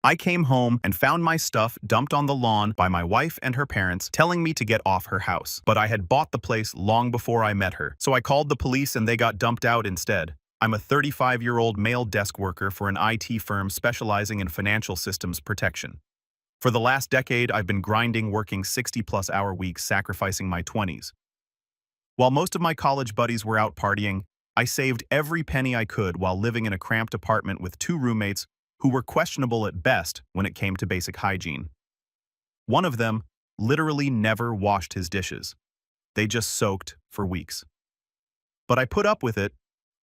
I came home and found my stuff dumped on the lawn by my wife and her parents, telling me to get off her house. But I had bought the place long before I met her, so I called the police and they got dumped out instead. I'm a 35-year-old male desk worker for an IT firm specializing in financial systems protection. For the last decade, I've been grinding, working 60-plus hour weeks, sacrificing my 20s. While most of my college buddies were out partying, I saved every penny I could while living in a cramped apartment with 2 roommates who were questionable at best when it came to basic hygiene. One of them literally never washed his dishes. They just soaked for weeks. But I put up with it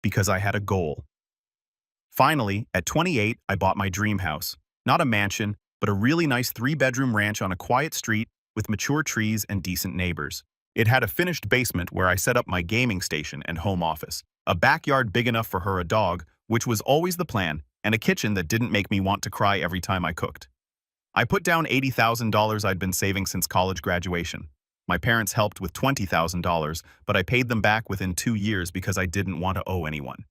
because I had a goal. Finally, at 28, I bought my dream house. Not a mansion, but a really nice 3-bedroom ranch on a quiet street with mature trees and decent neighbors. It had a finished basement where I set up my gaming station and home office, a backyard big enough for her a dog, which was always the plan, and a kitchen that didn't make me want to cry every time I cooked. I put down $80,000 I'd been saving since college graduation. My parents helped with $20,000, but I paid them back within 2 years because I didn't want to owe anyone.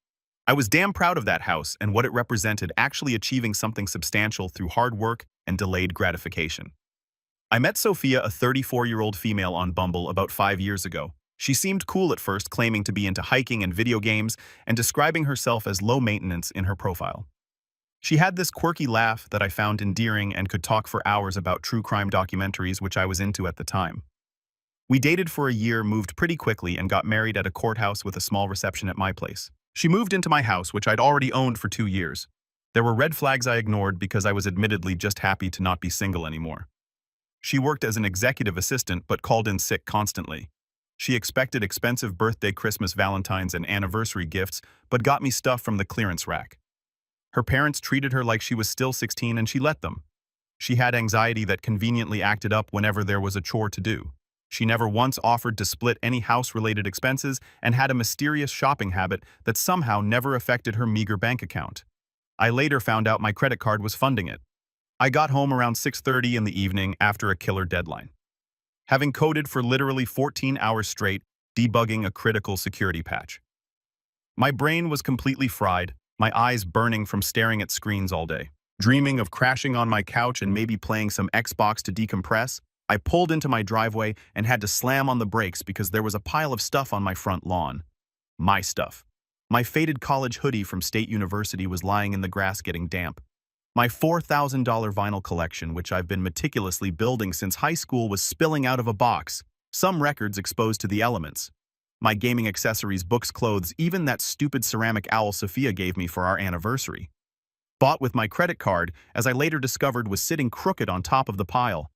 I was damn proud of that house and what it represented, actually achieving something substantial through hard work and delayed gratification. I met Sophia, a 34-year-old female, on Bumble about 5 years ago. She seemed cool at first, claiming to be into hiking and video games and describing herself as low maintenance in her profile. She had this quirky laugh that I found endearing and could talk for hours about true crime documentaries, which I was into at the time. We dated for a year, moved pretty quickly, and got married at a courthouse with a small reception at my place. She moved into my house, which I'd already owned for 2 years. There were red flags I ignored because I was admittedly just happy to not be single anymore. She worked as an executive assistant but called in sick constantly. She expected expensive birthday, Christmas, Valentine's, and anniversary gifts, but got me stuff from the clearance rack. Her parents treated her like she was still 16 and she let them. She had anxiety that conveniently acted up whenever there was a chore to do. She never once offered to split any house-related expenses and had a mysterious shopping habit that somehow never affected her meager bank account. I later found out my credit card was funding it. I got home around 6:30 in the evening after a killer deadline. Having coded for literally 14 hours straight, debugging a critical security patch. My brain was completely fried, my eyes burning from staring at screens all day. Dreaming of crashing on my couch and maybe playing some Xbox to decompress, I pulled into my driveway and had to slam on the brakes because there was a pile of stuff on my front lawn. My stuff. My faded college hoodie from State University was lying in the grass getting damp. My $4,000 vinyl collection, which I've been meticulously building since high school, was spilling out of a box, some records exposed to the elements. My gaming accessories, books, clothes, even that stupid ceramic owl Sophia gave me for our anniversary. Bought with my credit card, as I later discovered was sitting crooked on top of the pile.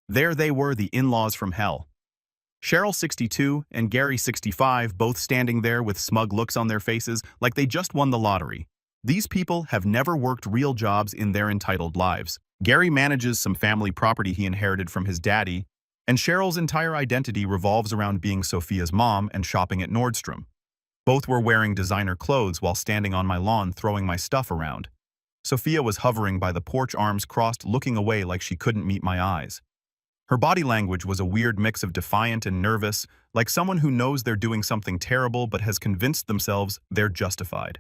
There they were, the in-laws from hell. Cheryl, 62, and Gary, 65, both standing there with smug looks on their faces like they just won the lottery. These people have never worked real jobs in their entitled lives. Gary manages some family property he inherited from his daddy, and Cheryl's entire identity revolves around being Sophia's mom and shopping at Nordstrom. Both were wearing designer clothes while standing on my lawn throwing my stuff around. Sophia was hovering by the porch, arms crossed, looking away like she couldn't meet my eyes. Her body language was a weird mix of defiant and nervous, like someone who knows they're doing something terrible but has convinced themselves they're justified.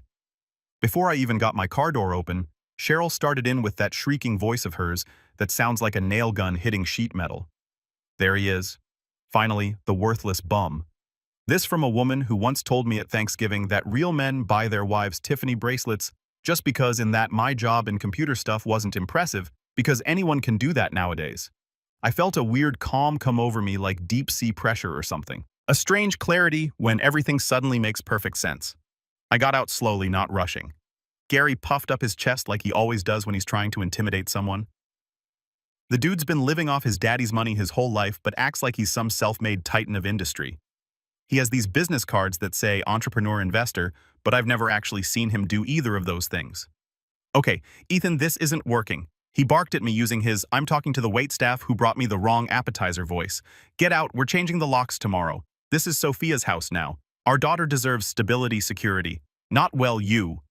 Before I even got my car door open, Cheryl started in with that shrieking voice of hers that sounds like a nail gun hitting sheet metal. There he is. Finally, the worthless bum. This from a woman who once told me at Thanksgiving that real men buy their wives Tiffany bracelets just because in that my job in computer stuff wasn't impressive, because anyone can do that nowadays. I felt a weird calm come over me, like deep sea pressure or something. A strange clarity when everything suddenly makes perfect sense. I got out slowly, not rushing. Gary puffed up his chest like he always does when he's trying to intimidate someone. The dude's been living off his daddy's money his whole life but acts like he's some self-made titan of industry. He has these business cards that say entrepreneur investor, but I've never actually seen him do either of those things. Okay, Ethan, this isn't working. He barked at me using his "I'm talking to the waitstaff who brought me the wrong appetizer" voice. Get out, we're changing the locks tomorrow. This is Sophia's house now. Our daughter deserves stability, security. Not well, you.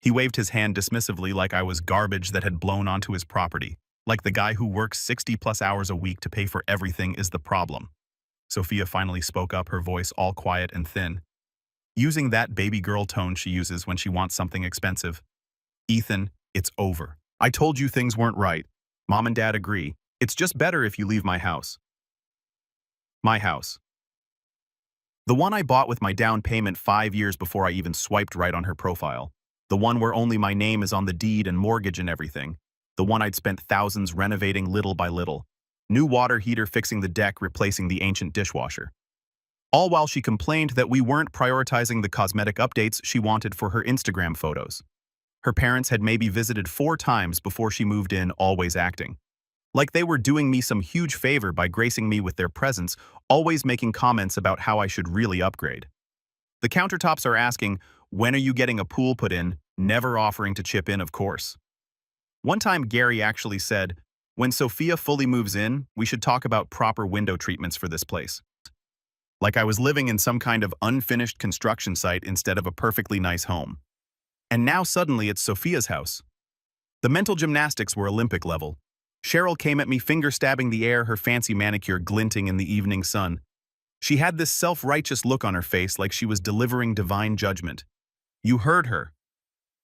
He waved his hand dismissively like I was garbage that had blown onto his property. Like the guy who works 60+ hours a week to pay for everything is the problem. Sophia finally spoke up, her voice all quiet and thin, using that baby girl tone she uses when she wants something expensive. Ethan, it's over. I told you things weren't right. Mom and Dad agree. It's just better if you leave my house. My house. The one I bought with my down payment 5 years before I even swiped right on her profile. The one where only my name is on the deed and mortgage and everything. The one I'd spent thousands renovating little by little. New water heater fixing the deck, replacing the ancient dishwasher. All while she complained that we weren't prioritizing the cosmetic updates she wanted for her Instagram photos. Her parents had maybe visited 4 times before she moved in, always acting like they were doing me some huge favor by gracing me with their presence, always making comments about how I should really upgrade. The countertops are asking, when are you getting a pool put in, never offering to chip in, of course. One time Gary actually said, when Sophia fully moves in, we should talk about proper window treatments for this place. Like I was living in some kind of unfinished construction site instead of a perfectly nice home. And now suddenly it's Sophia's house. The mental gymnastics were Olympic level. Cheryl came at me finger-stabbing the air, her fancy manicure glinting in the evening sun. She had this self-righteous look on her face like she was delivering divine judgment. You heard her.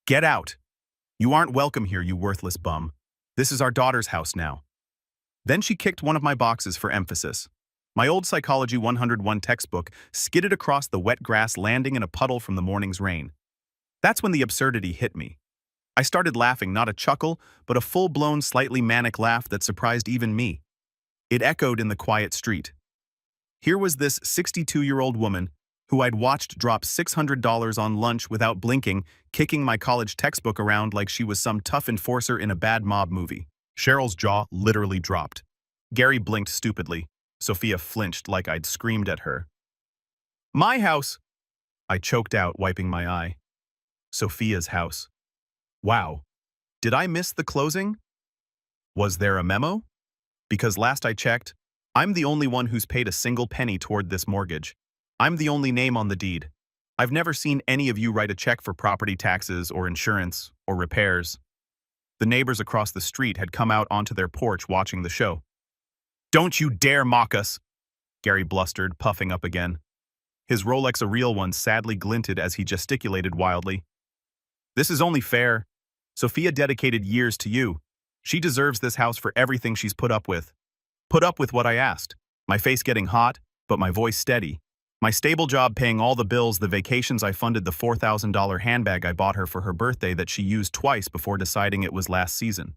Get out. You aren't welcome here, you worthless bum. This is our daughter's house now. Then she kicked one of my boxes for emphasis. My old Psychology 101 textbook skidded across the wet grass, landing in a puddle from the morning's rain. That's when the absurdity hit me. I started laughing, not a chuckle, but a full-blown, slightly manic laugh that surprised even me. It echoed in the quiet street. Here was this 62-year-old woman who I'd watched drop $600 on lunch without blinking, kicking my college textbook around like she was some tough enforcer in a bad mob movie. Cheryl's jaw literally dropped. Gary blinked stupidly. Sophia flinched like I'd screamed at her. My house! I choked out, wiping my eye. Sophia's house. Wow. Did I miss the closing? Was there a memo? Because last I checked, I'm the only one who's paid a single penny toward this mortgage. I'm the only name on the deed. I've never seen any of you write a check for property taxes or insurance or repairs. The neighbors across the street had come out onto their porch watching the show. Don't you dare mock us, Gary blustered, puffing up again. His Rolex, a real one, sadly glinted as he gesticulated wildly. This is only fair. Sophia dedicated years to you. She deserves this house for everything she's put up with. Put up with what I asked. My face getting hot, but my voice steady. My stable job paying all the bills, the vacations I funded, the $4,000 handbag I bought her for her birthday that she used twice before deciding it was last season.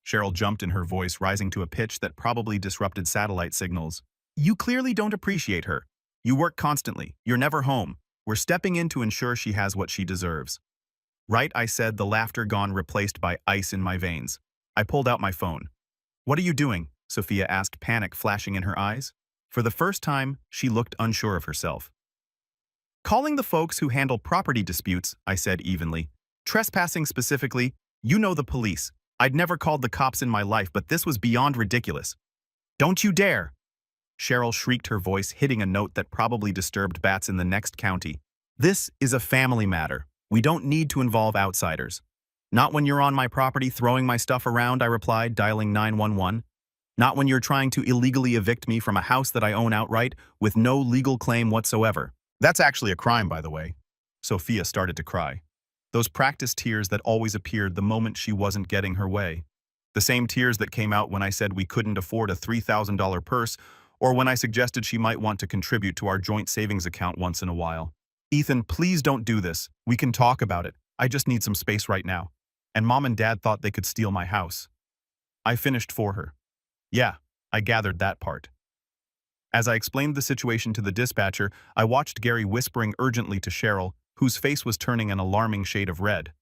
Cheryl jumped in, her voice rising to a pitch that probably disrupted satellite signals. You clearly don't appreciate her. You work constantly. You're never home. We're stepping in to ensure she has what she deserves. Right, I said, the laughter gone, replaced by ice in my veins. I pulled out my phone. What are you doing? Sophia asked, panic flashing in her eyes. For the first time, she looked unsure of herself. Calling the folks who handle property disputes, I said evenly. Trespassing specifically, you know, the police. I'd never called the cops in my life, but this was beyond ridiculous. Don't you dare! Cheryl shrieked, her voice hitting a note that probably disturbed bats in the next county. This is a family matter. We don't need to involve outsiders. Not when you're on my property throwing my stuff around, I replied, dialing 911. Not when you're trying to illegally evict me from a house that I own outright with no legal claim whatsoever. That's actually a crime, by the way. Sophia started to cry. Those practiced tears that always appeared the moment she wasn't getting her way. The same tears that came out when I said we couldn't afford a $3,000 purse, or when I suggested she might want to contribute to our joint savings account once in a while. Ethan, please don't do this. We can talk about it. I just need some space right now. And Mom and Dad thought they could steal my house. I finished for her. Yeah, I gathered that part. As I explained the situation to the dispatcher, I watched Gary whispering urgently to Cheryl, whose face was turning an alarming shade of red.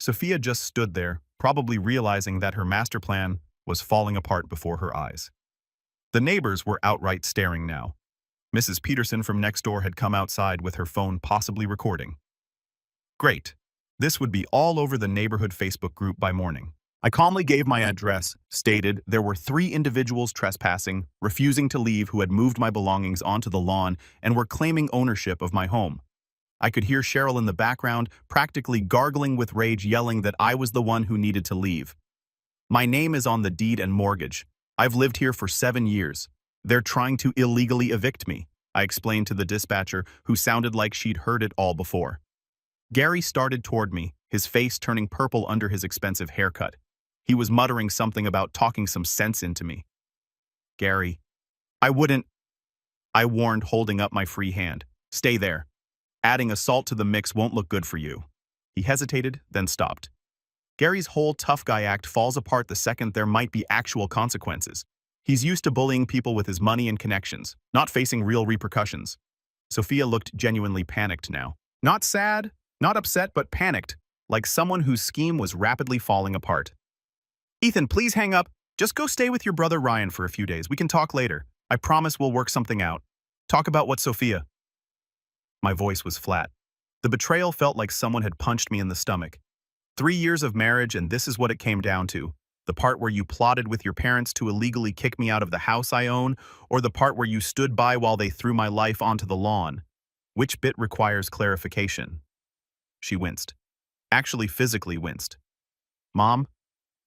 Sophia just stood there, probably realizing that her master plan was falling apart before her eyes. The neighbors were outright staring now. Mrs. Peterson from next door had come outside with her phone possibly recording. Great. This would be all over the neighborhood Facebook group by morning. I calmly gave my address, stated there were 3 individuals trespassing, refusing to leave, who had moved my belongings onto the lawn and were claiming ownership of my home. I could hear Cheryl in the background, practically gargling with rage, yelling that I was the one who needed to leave. My name is on the deed and mortgage. I've lived here for 7 years. They're trying to illegally evict me, I explained to the dispatcher, who sounded like she'd heard it all before. Gary started toward me, his face turning purple under his expensive haircut. He was muttering something about talking some sense into me. Gary, I wouldn't, I warned, holding up my free hand. Stay there. Adding assault to the mix won't look good for you. He hesitated, then stopped. Gary's whole tough guy act falls apart the second there might be actual consequences. He's used to bullying people with his money and connections, not facing real repercussions. Sophia looked genuinely panicked now. Not sad, not upset, but panicked, like someone whose scheme was rapidly falling apart. Ethan, please hang up. Just go stay with your brother Ryan for a few days. We can talk later. I promise we'll work something out. Talk about what Sophia. My voice was flat. The betrayal felt like someone had punched me in the stomach. 3 years of marriage, and this is what it came down to. The part where you plotted with your parents to illegally kick me out of the house I own, or the part where you stood by while they threw my life onto the lawn. Which bit requires clarification? She winced. Actually physically winced. Mom?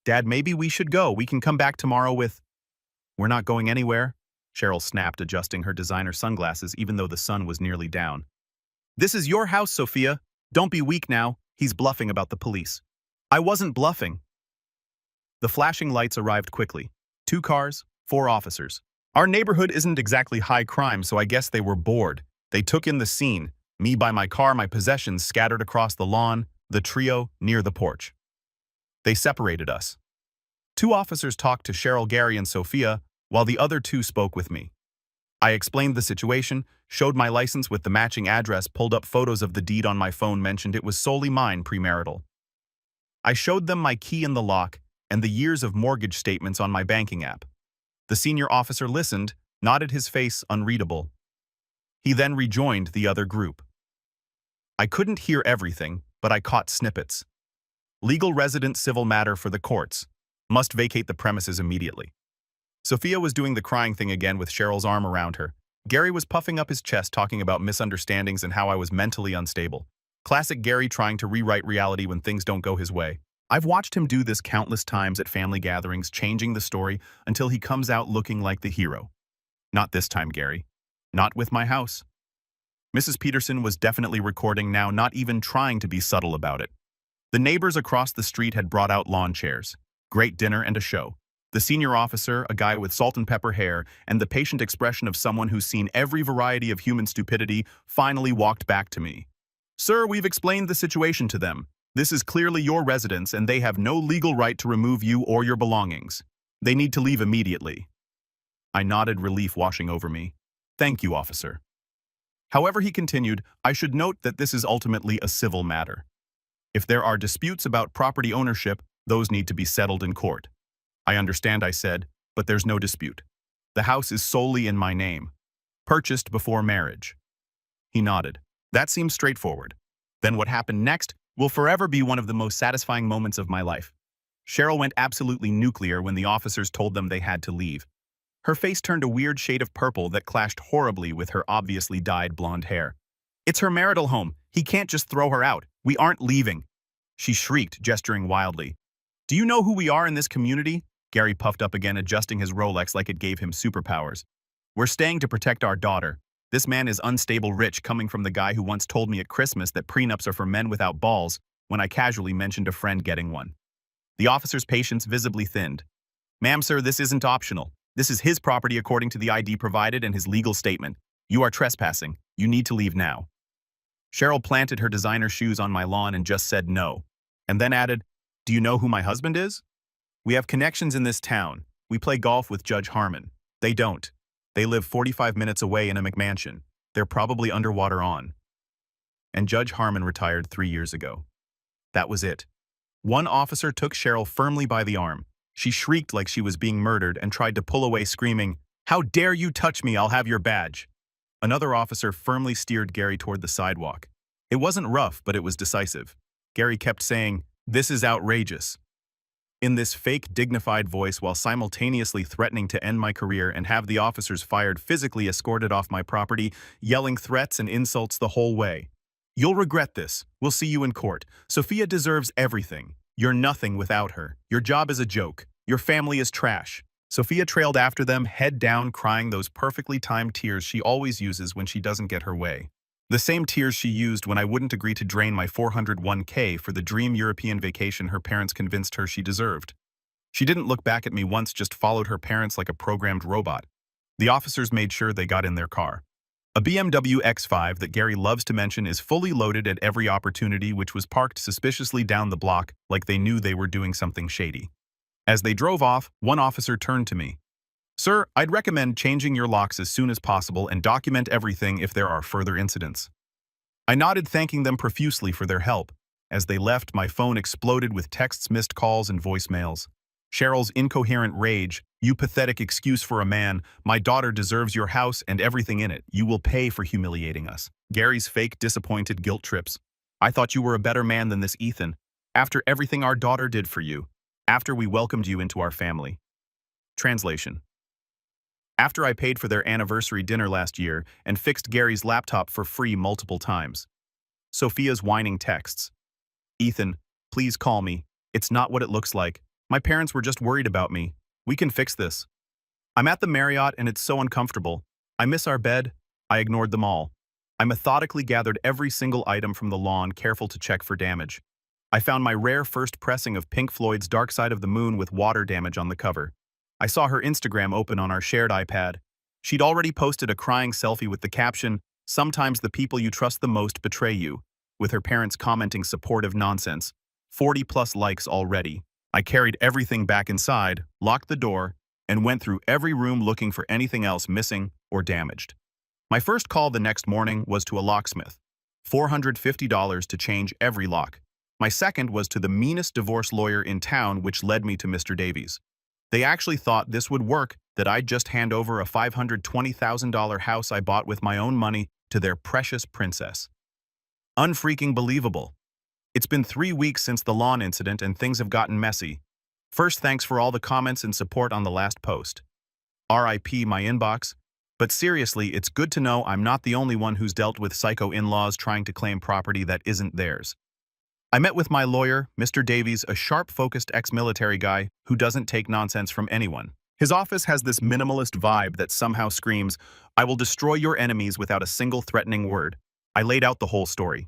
Dad, maybe we should go. We can come back tomorrow with... We're not going anywhere, Cheryl snapped, adjusting her designer sunglasses even though the sun was nearly down. This is your house, Sophia. Don't be weak now. He's bluffing about the police. I wasn't bluffing. The flashing lights arrived quickly. 2 cars, 4 officers. Our neighborhood isn't exactly high crime, so I guess they were bored. They took in the scene, me by my car, my possessions scattered across the lawn, the trio near the porch. They separated us. 2 officers talked to Cheryl, Gary, and Sophia, while the other 2 spoke with me. I explained the situation, showed my license with the matching address, pulled up photos of the deed on my phone, mentioned it was solely mine premarital. I showed them my key in the lock and the years of mortgage statements on my banking app. The senior officer listened, nodded, his face unreadable. He then rejoined the other group. I couldn't hear everything, but I caught snippets. Legal resident civil matter for the courts. Must vacate the premises immediately. Sophia was doing the crying thing again with Cheryl's arm around her. Gary was puffing up his chest, talking about misunderstandings and how I was mentally unstable. Classic Gary trying to rewrite reality when things don't go his way. I've watched him do this countless times at family gatherings, changing the story until he comes out looking like the hero. Not this time, Gary. Not with my house. Mrs. Peterson was definitely recording now, not even trying to be subtle about it. The neighbors across the street had brought out lawn chairs, great dinner, and a show. The senior officer, a guy with salt and pepper hair, and the patient expression of someone who's seen every variety of human stupidity, finally walked back to me. Sir, we've explained the situation to them. This is clearly your residence, and they have no legal right to remove you or your belongings. They need to leave immediately. I nodded, relief washing over me. Thank you, officer. However, he continued, I should note that this is ultimately a civil matter. If there are disputes about property ownership, those need to be settled in court. I understand, I said, but there's no dispute. The house is solely in my name. Purchased before marriage. He nodded. That seems straightforward. Then what happened next will forever be one of the most satisfying moments of my life. Cheryl went absolutely nuclear when the officers told them they had to leave. Her face turned a weird shade of purple that clashed horribly with her obviously dyed blonde hair. It's her marital home. He can't just throw her out. We aren't leaving. She shrieked, gesturing wildly. Do you know who we are in this community? Gary puffed up again, adjusting his Rolex like it gave him superpowers. We're staying to protect our daughter. This man is unstable rich, coming from the guy who once told me at Christmas that prenups are for men without balls when I casually mentioned a friend getting one. The officer's patience visibly thinned. Ma'am, sir, this isn't optional. This is his property according to the ID provided and his legal statement. You are trespassing. You need to leave now. Cheryl planted her designer shoes on my lawn and just said no. And then added, do you know who my husband is? We have connections in this town. We play golf with Judge Harmon. They don't. They live 45 minutes away in a McMansion. They're probably underwater on. And Judge Harmon retired 3 years ago. That was it. One officer took Cheryl firmly by the arm. She shrieked like she was being murdered and tried to pull away, screaming, How dare you touch me? I'll have your badge. Another officer firmly steered Gary toward the sidewalk. It wasn't rough, but it was decisive. Gary kept saying, This is outrageous. In this fake, dignified voice, while simultaneously threatening to end my career and have the officers fired, physically escorted off my property, yelling threats and insults the whole way. You'll regret this. We'll see you in court. Sophia deserves everything. You're nothing without her. Your job is a joke. Your family is trash. Sophia trailed after them, head down, crying those perfectly timed tears she always uses when she doesn't get her way. The same tears she used when I wouldn't agree to drain my 401k for the dream European vacation her parents convinced her she deserved. She didn't look back at me once, just followed her parents like a programmed robot. The officers made sure they got in their car. A BMW X5 that Gary loves to mention is fully loaded at every opportunity, which was parked suspiciously down the block like they knew they were doing something shady. As they drove off, one officer turned to me. "Sir, I'd recommend changing your locks as soon as possible and document everything if there are further incidents." I nodded, thanking them profusely for their help. As they left, my phone exploded with texts, missed calls, and voicemails. Cheryl's incoherent rage. "You pathetic excuse for a man. My daughter deserves your house and everything in it. You will pay for humiliating us." Gary's fake, disappointed guilt trips. "I thought you were a better man than this, Ethan. After everything our daughter did for you. After we welcomed you into our family." Translation. After I paid for their anniversary dinner last year and fixed Gary's laptop for free multiple times. Sophia's whining texts. "Ethan, please call me. It's not what it looks like. My parents were just worried about me. We can fix this. I'm at the Marriott and it's so uncomfortable. I miss our bed." I ignored them all. I methodically gathered every single item from the lawn, careful to check for damage. I found my rare first pressing of Pink Floyd's Dark Side of the Moon with water damage on the cover. I saw her Instagram open on our shared iPad. She'd already posted a crying selfie with the caption, "Sometimes the people you trust the most betray you," with her parents commenting supportive nonsense. 40+ likes already. I carried everything back inside, locked the door, and went through every room looking for anything else missing or damaged. My first call the next morning was to a locksmith. $450 to change every lock. My second was to the meanest divorce lawyer in town, which led me to Mr. Davies. They actually thought this would work, that I'd just hand over a $520,000 house I bought with my own money to their precious princess. Unfreaking believable. It's been 3 weeks since the lawn incident and things have gotten messy. First, thanks for all the comments and support on the last post. RIP my inbox. But seriously, it's good to know I'm not the only one who's dealt with psycho in-laws trying to claim property that isn't theirs. I met with my lawyer, Mr. Davies, a sharp-focused ex-military guy who doesn't take nonsense from anyone. His office has this minimalist vibe that somehow screams, "I will destroy your enemies without a single threatening word." I laid out the whole story.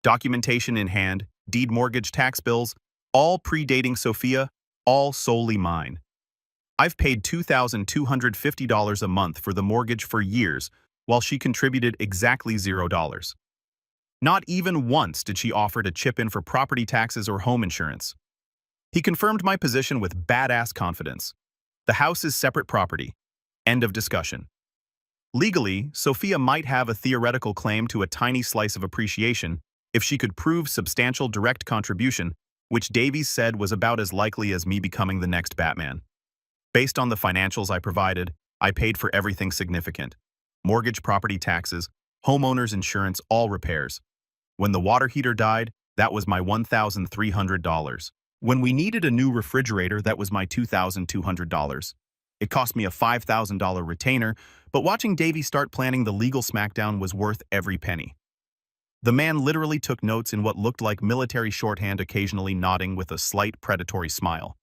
Documentation in hand, deed, mortgage, tax bills, all predating Sophia, all solely mine. I've paid $2,250 a month for the mortgage for years, while she contributed exactly $0. Not even once did she offer to chip in for property taxes or home insurance. He confirmed my position with badass confidence. The house is separate property. End of discussion. Legally, Sophia might have a theoretical claim to a tiny slice of appreciation if she could prove substantial direct contribution, which Davies said was about as likely as me becoming the next Batman. Based on the financials I provided, I paid for everything significant. Mortgage, property taxes, homeowner's insurance, all repairs. When the water heater died, that was my $1,300. When we needed a new refrigerator, that was my $2,200. It cost me a $5,000 retainer, but watching Davey start planning the legal smackdown was worth every penny. The man literally took notes in what looked like military shorthand, occasionally nodding with a slight predatory smile.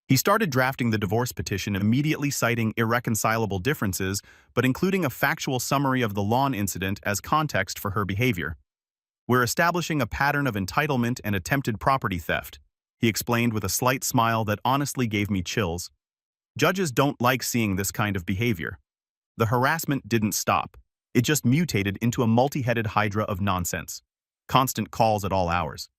He started drafting the divorce petition, immediately citing irreconcilable differences, but including a factual summary of the lawn incident as context for her behavior. "We're establishing a pattern of entitlement and attempted property theft," he explained with a slight smile that honestly gave me chills. Judges don't like seeing this kind of behavior. The harassment didn't stop. It just mutated into a multi-headed hydra of nonsense. Constant calls at all hours.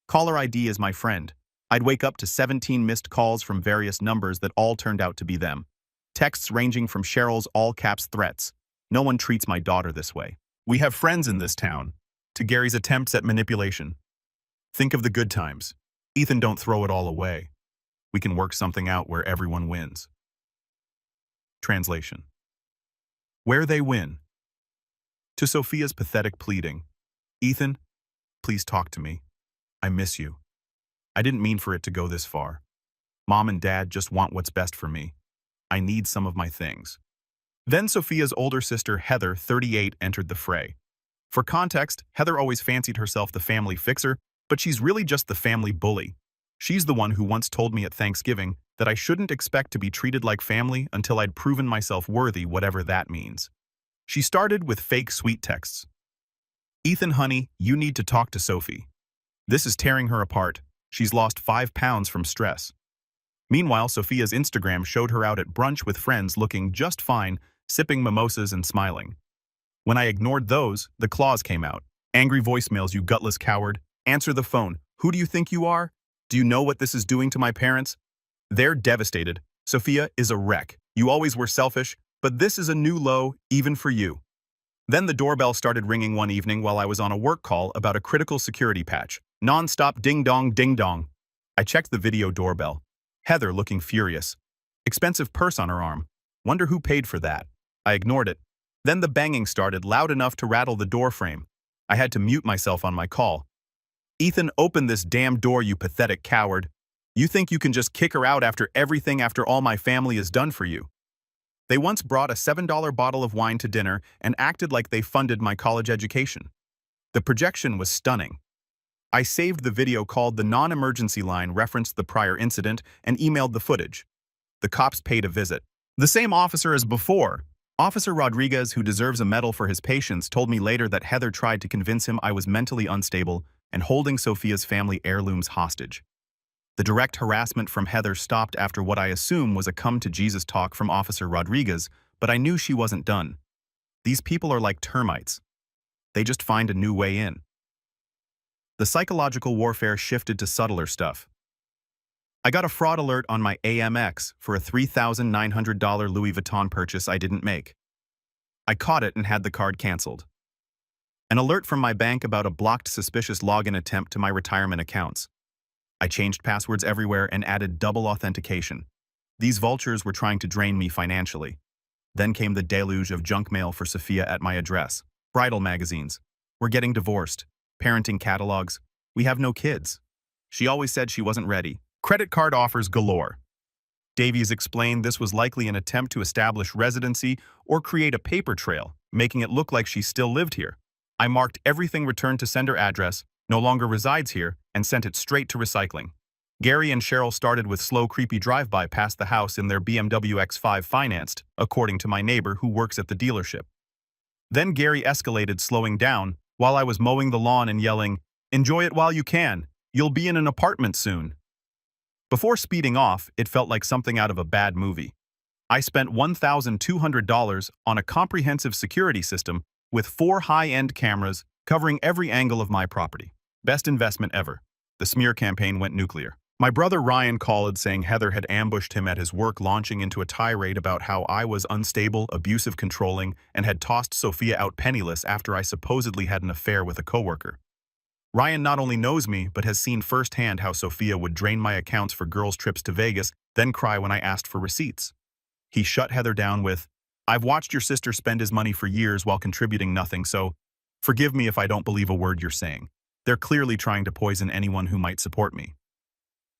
Caller ID is my friend. I'd wake up to 17 missed calls from various numbers that all turned out to be them. Texts ranging from Cheryl's all-caps threats. "No one treats my daughter this way. We have friends in this town," to Gary's attempts at manipulation. "Think of the good times. Ethan, don't throw it all away. We can work something out where everyone wins." Translation. Where they win. To Sophia's pathetic pleading, "Ethan, please talk to me. I miss you. I didn't mean for it to go this far. Mom and Dad just want what's best for me. I need some of my things." Then Sophia's older sister, Heather, 38, entered the fray. For context, Heather always fancied herself the family fixer, but she's really just the family bully. She's the one who once told me at Thanksgiving that I shouldn't expect to be treated like family until I'd proven myself worthy, whatever that means. She started with fake sweet texts. "Ethan, honey, you need to talk to Sophie. This is tearing her apart. She's lost 5 pounds from stress." Meanwhile, Sophia's Instagram showed her out at brunch with friends looking just fine, sipping mimosas and smiling. When I ignored those, the claws came out. Angry voicemails, you gutless coward. Answer the phone. Who do you think you are? Do you know what this is doing to my parents? They're devastated. Sophia is a wreck. You always were selfish, but this is a new low, even for you. Then the doorbell started ringing one evening while I was on a work call about a critical security patch. Non-stop ding-dong, ding-dong. I checked the video doorbell. Heather looking furious. Expensive purse on her arm. Wonder who paid for that. I ignored it. Then the banging started loud enough to rattle the door frame. I had to mute myself on my call. Ethan, open this damn door, you pathetic coward. You think you can just kick her out after everything, after all my family has done for you? They once brought a $7 bottle of wine to dinner and acted like they funded my college education. The projection was stunning. I saved the video, called the non-emergency line, referenced the prior incident, and emailed the footage. The cops paid a visit. The same officer as before. Officer Rodriguez, who deserves a medal for his patience, told me later that Heather tried to convince him I was mentally unstable and holding Sophia's family heirlooms hostage. The direct harassment from Heather stopped after what I assume was a come-to-Jesus talk from Officer Rodriguez, but I knew she wasn't done. These people are like termites. They just find a new way in. The psychological warfare shifted to subtler stuff. I got a fraud alert on my AMX for a $3,900 Louis Vuitton purchase I didn't make. I caught it and had the card canceled. An alert from my bank about a blocked suspicious login attempt to my retirement accounts. I changed passwords everywhere and added double authentication. These vultures were trying to drain me financially. Then came the deluge of junk mail for Sophia at my address. Bridal magazines. We're getting divorced. Parenting catalogs. We have no kids. She always said she wasn't ready. Credit card offers galore. Davies explained this was likely an attempt to establish residency or create a paper trail, making it look like she still lived here. I marked everything returned to sender address, no longer resides here, and sent it straight to recycling. Gary and Cheryl started with slow, creepy drive-by past the house in their BMW X5 financed, according to my neighbor who works at the dealership. Then Gary escalated, slowing down, while I was mowing the lawn and yelling, "Enjoy it while you can. You'll be in an apartment soon." Before speeding off, it felt like something out of a bad movie. I spent $1,200 on a comprehensive security system with 4 high-end cameras covering every angle of my property. Best investment ever. The smear campaign went nuclear. My brother Ryan called saying Heather had ambushed him at his work, launching into a tirade about how I was unstable, abusive, controlling, and had tossed Sophia out penniless after I supposedly had an affair with a coworker. Ryan not only knows me, but has seen firsthand how Sophia would drain my accounts for girls' trips to Vegas, then cry when I asked for receipts. He shut Heather down with, "I've watched your sister spend his money for years while contributing nothing, so forgive me if I don't believe a word you're saying. They're clearly trying to poison anyone who might support me."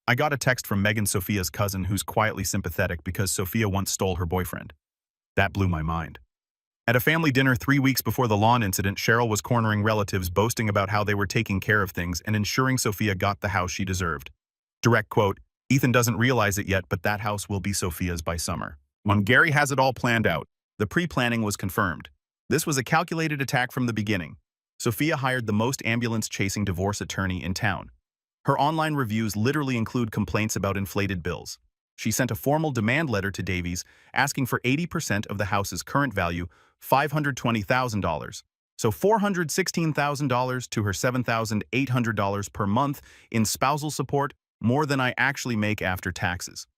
I got a text from Megan, Sophia's cousin, who's quietly sympathetic because Sophia once stole her boyfriend. That blew my mind. At a family dinner 3 weeks before the lawn incident, Cheryl was cornering relatives, boasting about how they were taking care of things and ensuring Sophia got the house she deserved. Direct quote, "Ethan doesn't realize it yet, but that house will be Sophia's by summer." When Gary has it all planned out, the pre-planning was confirmed. This was a calculated attack from the beginning. Sophia hired the most ambulance-chasing divorce attorney in town. Her online reviews literally include complaints about inflated bills. She sent a formal demand letter to Davies asking for 80% of the house's current value, $520,000, so $416,000 to her $7,800 per month in spousal support, more than I actually make after taxes.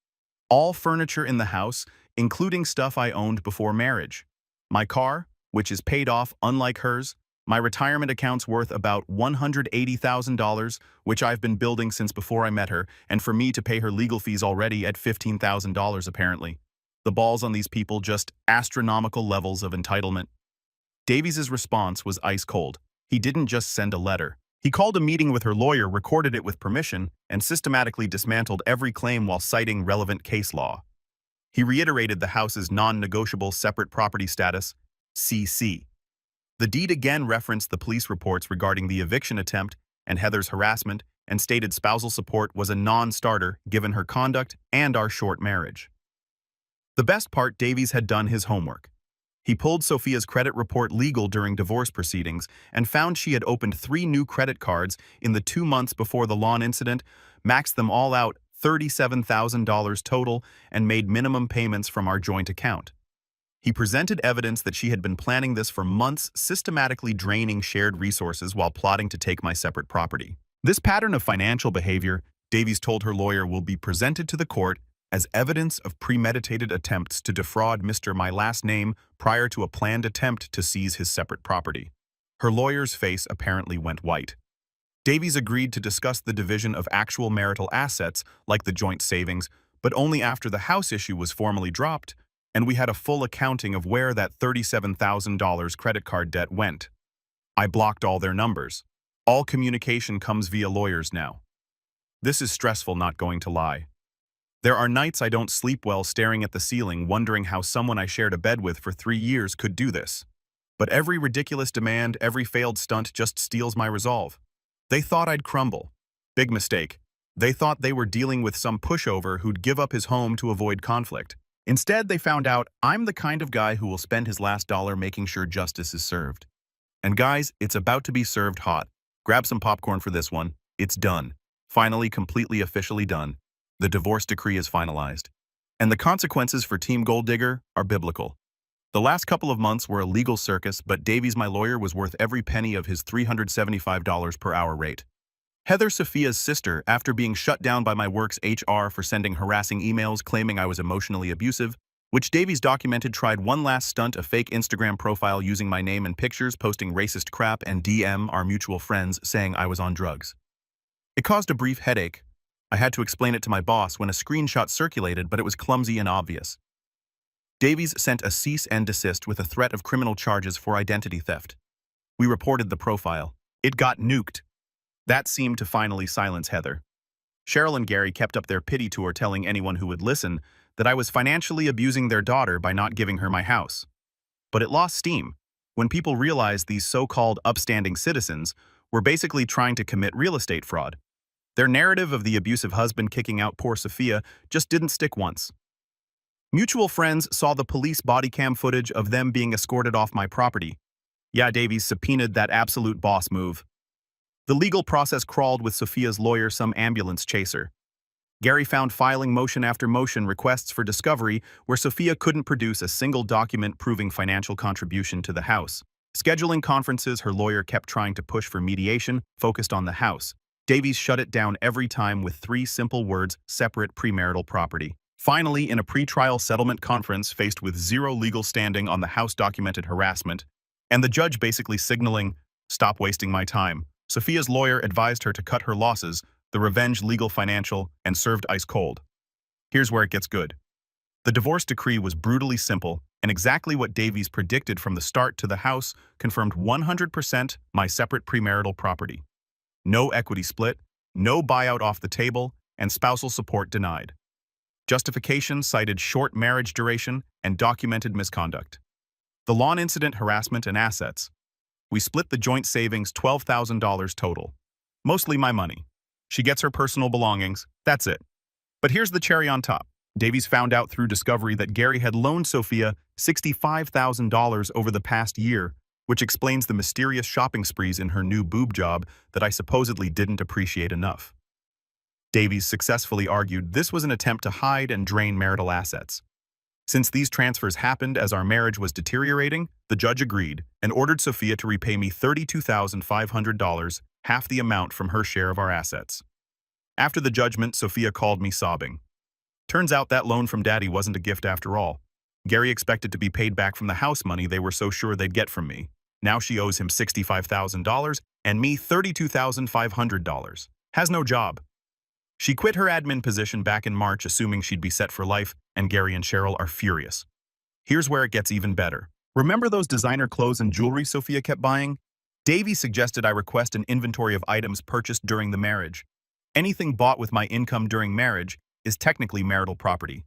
All furniture in the house, including stuff I owned before marriage. My car, which is paid off unlike hers. My retirement account's worth about $180,000, which I've been building since before I met her, and for me to pay her legal fees already at $15,000 apparently. The balls on these people, just astronomical levels of entitlement. Davies' response was ice cold. He didn't just send a letter. He called a meeting with her lawyer, recorded it with permission, and systematically dismantled every claim while citing relevant case law. He reiterated the house's non-negotiable separate property status, CC. The deed again referenced the police reports regarding the eviction attempt and Heather's harassment, and stated spousal support was a non-starter given her conduct and our short marriage. The best part, Davies had done his homework. He pulled Sophia's credit report legal during divorce proceedings and found she had opened 3 new credit cards in the 2 months before the lawn incident, maxed them all out $37,000 total, and made minimum payments from our joint account. He presented evidence that she had been planning this for months, systematically draining shared resources while plotting to take my separate property. This pattern of financial behavior, Davies told her lawyer, will be presented to the court as evidence of premeditated attempts to defraud Mr. My Last Name prior to a planned attempt to seize his separate property. Her lawyer's face apparently went white. Davies agreed to discuss the division of actual marital assets, like the joint savings, but only after the house issue was formally dropped, and we had a full accounting of where that $37,000 credit card debt went. I blocked all their numbers. All communication comes via lawyers now. This is stressful, not going to lie. There are nights I don't sleep well staring at the ceiling, wondering how someone I shared a bed with for 3 years could do this. But every ridiculous demand, every failed stunt just steals my resolve. They thought I'd crumble. Big mistake. They thought they were dealing with some pushover who'd give up his home to avoid conflict. Instead, they found out I'm the kind of guy who will spend his last dollar making sure justice is served. And guys, it's about to be served hot. Grab some popcorn for this one. It's done. Finally, completely officially done. The divorce decree is finalized. And the consequences for Team Gold Digger are biblical. The last couple of months were a legal circus, but Davies, my lawyer, was worth every penny of his $375 per hour rate. Heather, Sophia's sister, after being shut down by my work's HR for sending harassing emails claiming I was emotionally abusive, which Davies documented, tried one last stunt, a fake Instagram profile using my name and pictures, posting racist crap, and DM our mutual friends saying I was on drugs. It caused a brief headache. I had to explain it to my boss when a screenshot circulated, but it was clumsy and obvious. Davies sent a cease and desist with a threat of criminal charges for identity theft. We reported the profile. It got nuked. That seemed to finally silence Heather. Cheryl and Gary kept up their pity tour, telling anyone who would listen that I was financially abusing their daughter by not giving her my house. But it lost steam when people realized these so-called upstanding citizens were basically trying to commit real estate fraud. Their narrative of the abusive husband kicking out poor Sophia just didn't stick once. Mutual friends saw the police body cam footage of them being escorted off my property. Yeah, Davies subpoenaed that absolute boss move. The legal process crawled with Sophia's lawyer, some ambulance chaser. Gary found filing motion after motion requests for discovery where Sophia couldn't produce a single document proving financial contribution to the house. Scheduling conferences, her lawyer kept trying to push for mediation focused on the house. Davies shut it down every time with 3 simple words: separate premarital property. Finally, in a pretrial settlement conference faced with 0 legal standing on the house-documented harassment, and the judge basically signaling, "Stop wasting my time," Sophia's lawyer advised her to cut her losses, the revenge legal financial, and served ice cold. Here's where it gets good. The divorce decree was brutally simple, and exactly what Davies predicted from the start. To the house confirmed 100% my separate premarital property. No equity split, no buyout off the table, and spousal support denied. Justification cited short marriage duration and documented misconduct. The lawn incident, harassment, and assets. We split the joint savings, $12,000 total. Mostly my money. She gets her personal belongings, that's it. But here's the cherry on top. Davies found out through discovery that Gary had loaned Sophia $65,000 over the past year, which explains the mysterious shopping sprees in her new boob job that I supposedly didn't appreciate enough. Davies successfully argued this was an attempt to hide and drain marital assets. Since these transfers happened as our marriage was deteriorating, the judge agreed and ordered Sophia to repay me $32,500, half the amount from her share of our assets. After the judgment, Sophia called me sobbing. Turns out that loan from Daddy wasn't a gift after all. Gary expected to be paid back from the house money they were so sure they'd get from me. Now she owes him $65,000 and me $32,500. Has no job. She quit her admin position back in March, assuming she'd be set for life, and Gary and Cheryl are furious. Here's where it gets even better. Remember those designer clothes and jewelry Sophia kept buying? Davey suggested I request an inventory of items purchased during the marriage. Anything bought with my income during marriage is technically marital property.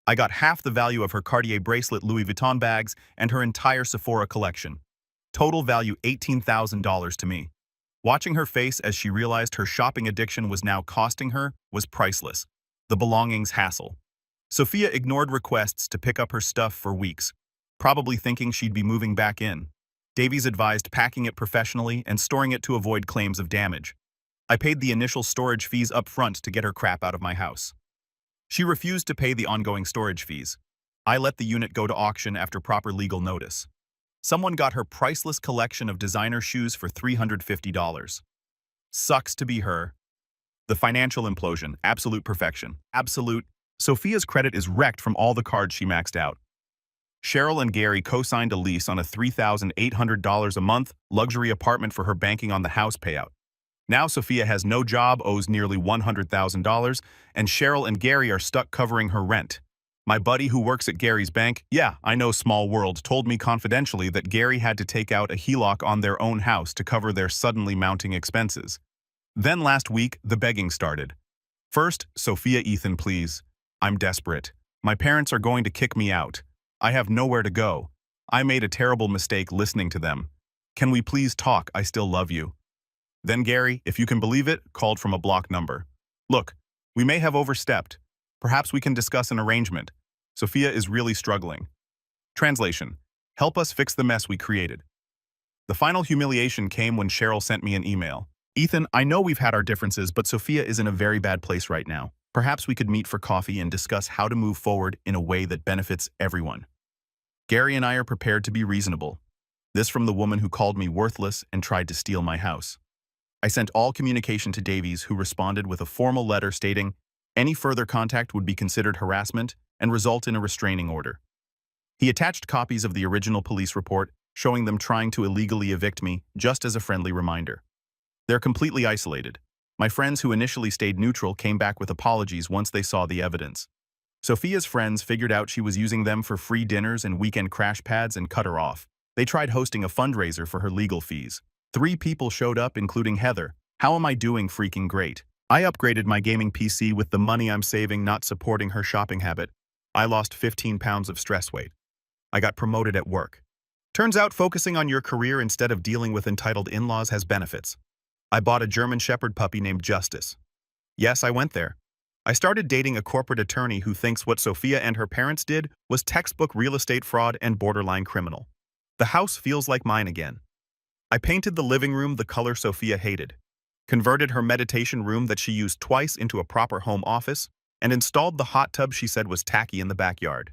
I got half the value of her Cartier bracelet, Louis Vuitton bags, and her entire Sephora collection. Total value $18,000 to me. Watching her face as she realized her shopping addiction was now costing her was priceless. The belongings hassle. Sophia ignored requests to pick up her stuff for weeks, probably thinking she'd be moving back in. Davies advised packing it professionally and storing it to avoid claims of damage. I paid the initial storage fees up front to get her crap out of my house. She refused to pay the ongoing storage fees. I let the unit go to auction after proper legal notice. Someone got her priceless collection of designer shoes for $350. Sucks to be her. The financial implosion, absolute perfection, absolute. Sophia's credit is wrecked from all the cards she maxed out. Cheryl and Gary co-signed a lease on a $3,800 a month luxury apartment for her banking on the house payout. Now Sophia has no job, owes nearly $100,000, and Cheryl and Gary are stuck covering her rent. My buddy who works at Gary's bank, yeah, I know, small world, told me confidentially that Gary had to take out a HELOC on their own house to cover their suddenly mounting expenses. Then last week, the begging started. First, Sophia, Ethan, please. I'm desperate. My parents are going to kick me out. I have nowhere to go. I made a terrible mistake listening to them. Can we please talk? I still love you. Then Gary, if you can believe it, called from a block number. Look, we may have overstepped. Perhaps we can discuss an arrangement. Sophia is really struggling. Translation: help us fix the mess we created. The final humiliation came when Cheryl sent me an email. Ethan, I know we've had our differences, but Sophia is in a very bad place right now. Perhaps we could meet for coffee and discuss how to move forward in a way that benefits everyone. Gary and I are prepared to be reasonable. This from the woman who called me worthless and tried to steal my house. I sent all communication to Davies, who responded with a formal letter stating any further contact would be considered harassment and result in a restraining order. He attached copies of the original police report, showing them trying to illegally evict me, just as a friendly reminder. They're completely isolated. My friends who initially stayed neutral came back with apologies once they saw the evidence. Sophia's friends figured out she was using them for free dinners and weekend crash pads and cut her off. They tried hosting a fundraiser for her legal fees. 3 people showed up, including Heather. How am I doing? Freaking great. I upgraded my gaming PC with the money I'm saving, not supporting her shopping habit. I lost 15 pounds of stress weight. I got promoted at work. Turns out focusing on your career instead of dealing with entitled in-laws has benefits. I bought a German Shepherd puppy named Justice. Yes, I went there. I started dating a corporate attorney who thinks what Sophia and her parents did was textbook real estate fraud and borderline criminal. The house feels like mine again. I painted the living room the color Sophia hated, converted her meditation room that she used twice into a proper home office, and installed the hot tub she said was tacky in the backyard.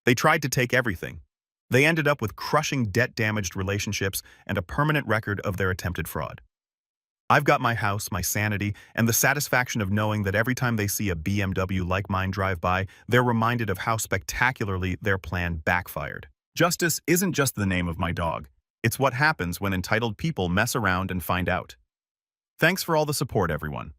They tried to take everything. They ended up with crushing debt-damaged relationships and a permanent record of their attempted fraud. I've got my house, my sanity, and the satisfaction of knowing that every time they see a BMW like mine drive by, they're reminded of how spectacularly their plan backfired. Justice isn't just the name of my dog. It's what happens when entitled people mess around and find out. Thanks for all the support, everyone.